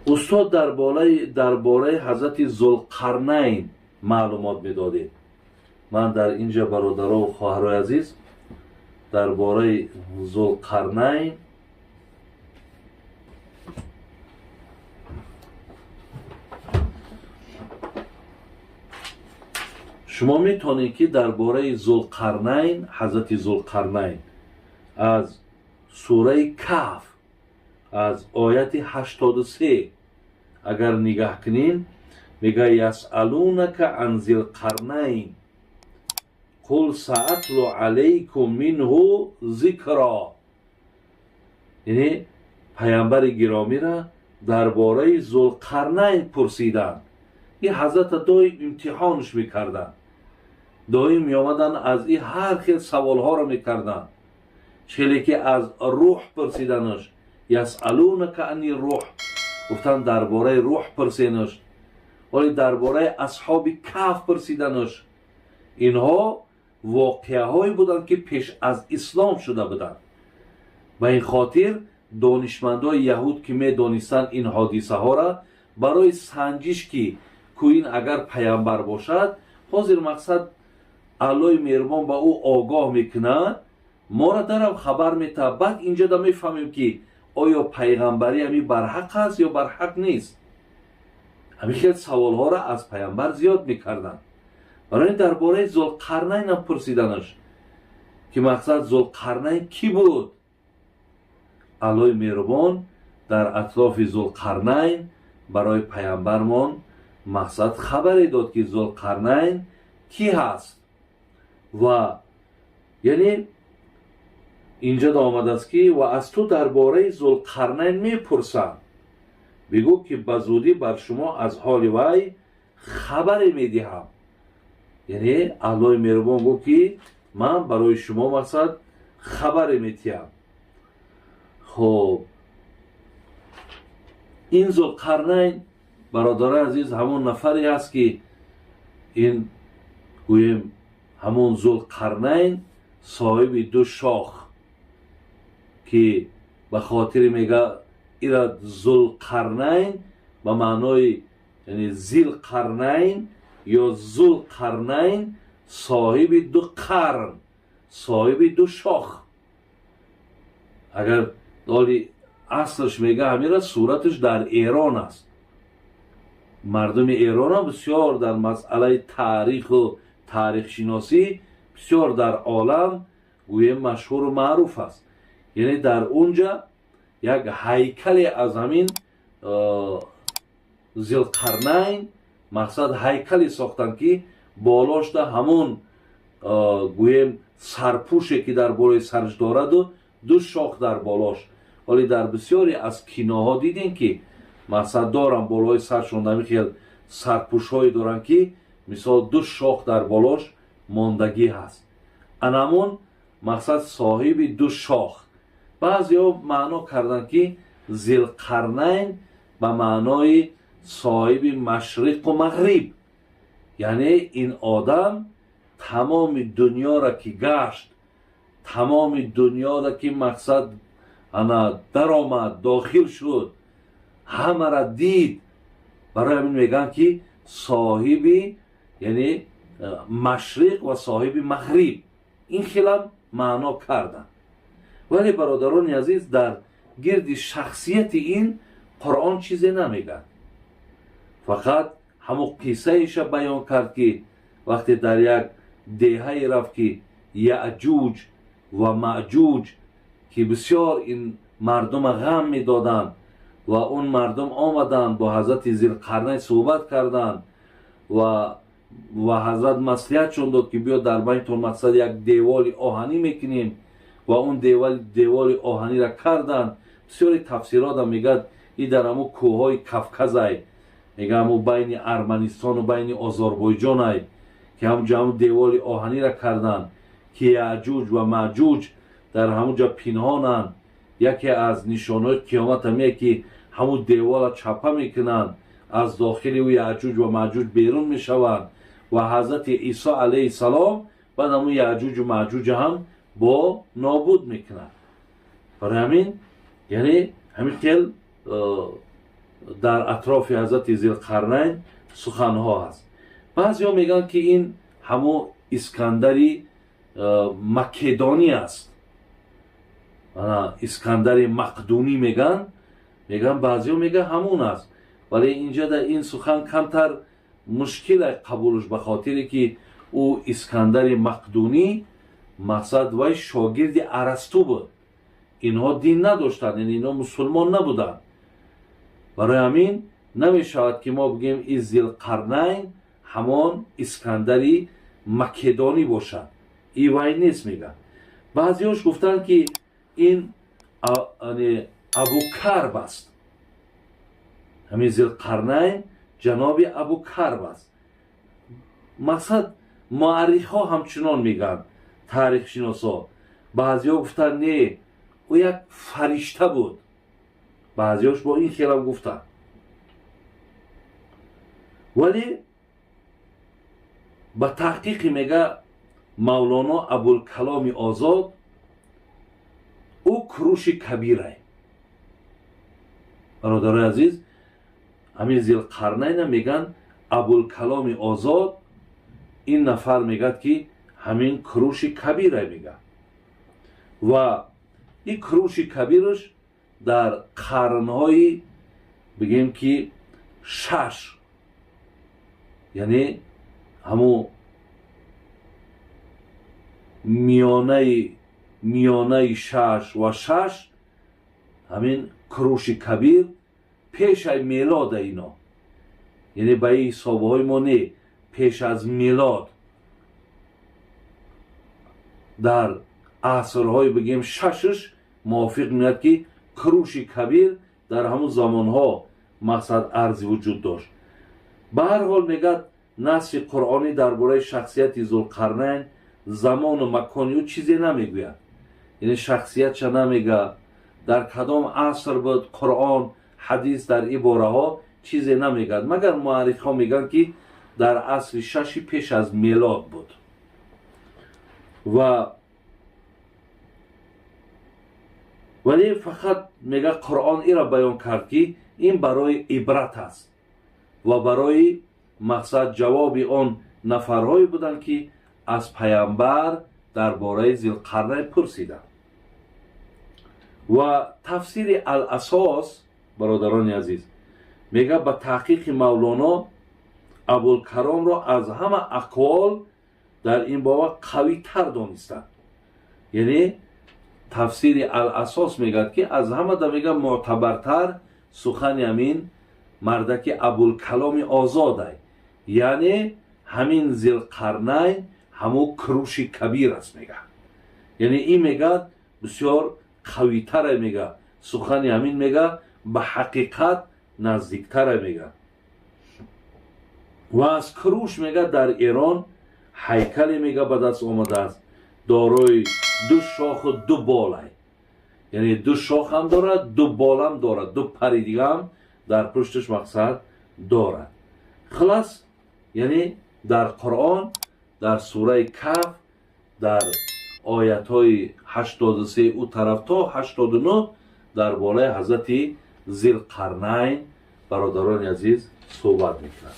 استاد درباره حضرت ذوالقرنین معلومات میدادید. من در اینجا برادران و خواهرای عزیز درباره ذوالقرنین شما میتونید که درباره ذوالقرنین حضرت ذوالقرنین از سوره کهف از آیت 83 اگر نگاه کنین میگه یسألونک عن ذی القرنین قل سأتلو علیکم منه ذکرا. یعنی پیامبر گرامی را درباره ذوالقرنین پرسیدن. این حضرت دایم امتحانش میکردن، دایم میامدن از این هر خیل سوال ها را میکردن. چلی که از روح پرسیدنش، یسألونک عن الروح، گفتن درباره روح پرسیدنش. ولی درباره اصحاب کهف پرسیدنش. اینها واقعه هایی بودن که پیش از اسلام شده بودن. و این خاطر دانشمندای یهود که می دانستن این حادثه ها را برای سنجش که این اگر پیامبر باشد، حاضر مقصد علای مهربان با او آگاه میکنه، ما را درم خبر میده. بعد اینجا دا میفهمیم که آیا پیغمبری همی برحق است یا برحق نیست. همین خیلی سوال ها را از پیامبر زیاد میکردن. برای درباره ذوالقرنین هم پرسیدنش که مقصد ذوالقرنین کی بود. علای مهربان در اطراف ذوالقرنین برای پیامبرمان مقصد خبری داد که ذوالقرنین کی هست. و یعنی اینجا دا آمده است که و از تو درباره ذوالقرنین میپرسند، بگو که بزودی بر شما از حال وی خبری میدهم. یعنی الله مهربان گفت که من برای شما مقصد خبری میدهم. خب این ذوالقرنین برادر عزیز همون نفری است که این گویم همون ذوالقرنین صاحب دو شاخ که به خاطر میگه ایرا ذوالقرنین به معنای یعنی ذیل قرنین یا ذوالقرنین صاحب دو قرن، صاحب دو شاخ. اگر داری اصلش میگه همیرا صورتش در ایران است. مردم ایران هم بسیار در مسئله تاریخ و تاریخ شناسی بسیار در عالم گویم مشهور و معروف است. یعنی در اونجا یک هیکل از همین ذوالقرنین مقصد هیکلی ساختن که بالاش ده همون گویم سرپوشه که در بالای سرش دارد و دو شاخ در بالاش. ولی در بسیاری از کیناها دیدین که مقصد دارن بالای سرشون دمی خیل سرپوش هایی دارن که مثال دو شاخ در بالاش ماندگی هست. انمون مقصد صاحب دو شاخ. بعضی ها معنا کردن که ذوالقرنین به معنای صاحب مشرق و مغرب. یعنی این آدم تمام دنیا را که گشت، تمام دنیا را که مقصد انا در آمد داخل شد، همه را دید. برای همین میگن که صاحب یعنی مشرق و صاحب مغرب. این خیلی معنا کردن. ولی برادران عزیز در گرد شخصیت این قرآن چیزی نمیگن. فقط همون قصه ایش بیان کرد که وقتی در یک دهه رفت که یعجوج و معجوج که بسیار این مردم غم میدادن و اون مردم آمدن با حضرت ذوالقرنین صحبت کردند و حضرت مصلحت چون داد که بیا در بینتون مقصد یک دیوال آهنی میکنیم و اون دیوال آهنی را کردن. بسیاری تفسیرات هم میگه این در همون کوههای کفکزای، میگه همون بین ارمنستان و بین آذربایجان که همون دیوال آهنی را کردن که یعجوج و معجوج در همونجا پنهانن. یکی از نشانهای قیامت همیه که همون دیوال را چپه میکنن، از داخل و یعجوج و معجوج بیرون میشوند و حضرت عیسی علیه السلام بعد همون یعجوج و معجوج هم با نابود میکنن. برای همین یعنی همین خیل дар атрофи ҳазрати зилқарнайн суханҳо ҳаст. баъзеҳо мегӯянд ки ин ҳамон искандари македонӣ аст, искандари мақдунӣ мегӯянд, баъзеҳо мегӯянд ҳамон аст, вале инҷа дар ин сухан камтар мушкил аст қабулш, ба хотире ки ӯ искандари мақдунӣ мақсад вай шогирди арасту буд. инҳо дин надоштанд, яъне инҳо мусулмон набуданд. барои ҳамин намешавад ки мо бигӯем ин зилқарнайн ҳамон искандари македонӣ бошад. ин вай нест мегӯянд. баъзеҳош гуфтанд ки ин абукарб аст. ҳамин зилқарнайн ҷаноби абукарб аст. мақсад муаррихҳо ҳамчунон мегӯянд, таърихшиносо. баъзеҳо гуфтанд не, ӯ як фаришта буд. баъзеҳош бо ин хелам гуфтанд. вале ба таҳқиқи мега мавлоно абулкаломи озод, ӯ куруши кабирай. бародарои азиз, ҳамин зилқарнайна мегӯянд абулкаломи озод, ин нафар мегӯяд ки ҳамин куруши кабирай мегӯяд. ва ин куруши кабираш дар қарнҳои бигӯем ки 6, яъне ҳамун миёнаи 6 ва 6, ҳамин куруши кабир пеш аз мелода ино, яъне ба ин ҳисобҳои мо не, пеш аз мелод, дар асрҳои бигӯем 6-ш мувофиқ меояд ки куруши кабир дар ҳамун замонҳо мақсад арзи вуҷуд дошт. ба ҳар ҳол мегӯяд насли қуръонӣ дар бораи шахсияти зулқарнайн замону макони ӯ чизе намегӯяд, яъне шахсиятша намегӯяд, дар кадом аср буд, қуръон ҳадис дар ин бораҳо чизе намегӯяд, магар муаррихҳо мегӯянд ки дар асри 6 пеш аз мелод буд. вале фақат мега қуръон ира баён кард ки ин барои ибрат аст ва барои мақсад ҷавоби он нафарҳое буданд ки аз паямбар дар бораи зилқарнайн пурсиданд. ва тафсири ал-асос, бародарони азиз, мега ба таҳқиқи мавлоно абулкаломро аз ҳама ақвол дар ин бобат қавитар донистанд. яъне тафсири ал-асос мегӯяд ки аз ҳамада мега мӯътабартар сухани ҳамин мардаки абулкаломи озодай, яъне ҳамин зилқарнайн ҳамун куруши кабир аст мега. яъне ин мегӯяд бисёр қавитаре мега, сухани ҳамин мега ба ҳақиқат наздиктаре мега. ва аз куруш мега дар Эрон ҳайкале мега ба даст омадааст, дорои 2 шоху 2 болай, яъне 2 шохам дорад, 2 болам дорад, 2 пари дигам дар пушташ мақсад дорад. хулас, яъне дар Қуръон, дар сураи Каф, дар оятҳои 83 ӯ тараф то 89 дар бораи ҳазрати зилқарнайн бародарони азиз суҳбат мекунад.